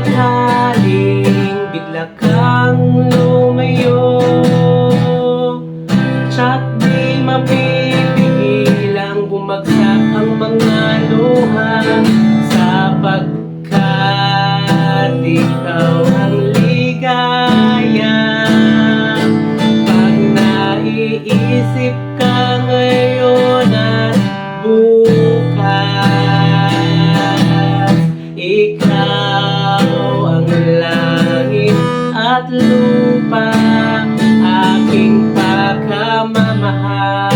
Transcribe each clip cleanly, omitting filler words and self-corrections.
tanghaling bigla kang lumayo, tsak di mapipigilang bumagsak ang mga luha, sapagkat ikaw ang ligaya. Pag naiisip ka ngayon at bukas, ikaw ang langit at lupa, aking pagkamamahal.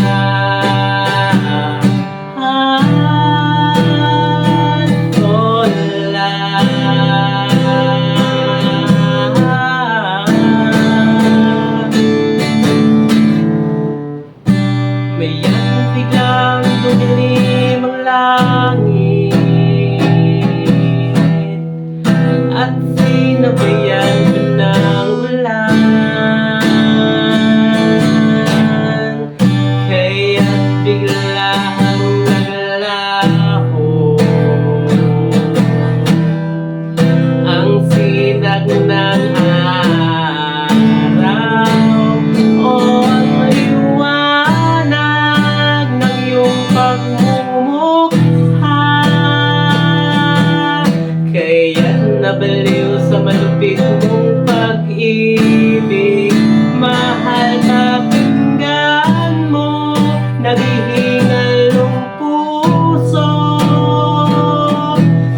Mayan biglang dumilim ang langit at sinabayan ka ng ulan, kaya't biglang naglaho ang sinag ng araw o ang liwanag ng iyong pagmumukha. Kaya't nabaliw sa malupit mong pag-ibig, mahal, pakinggan mo, naghihingal ang puso.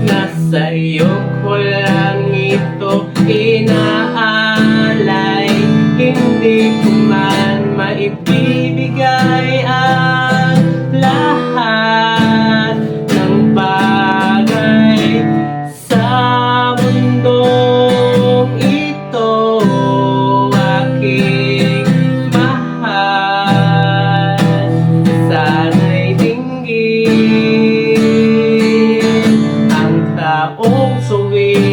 Nasa iyo ko lang ito inaalay, hindi ko man maibibigay ang lahat ng bagay sa mundong ito, aking mahal. Sana'y dinggin ang taong suwi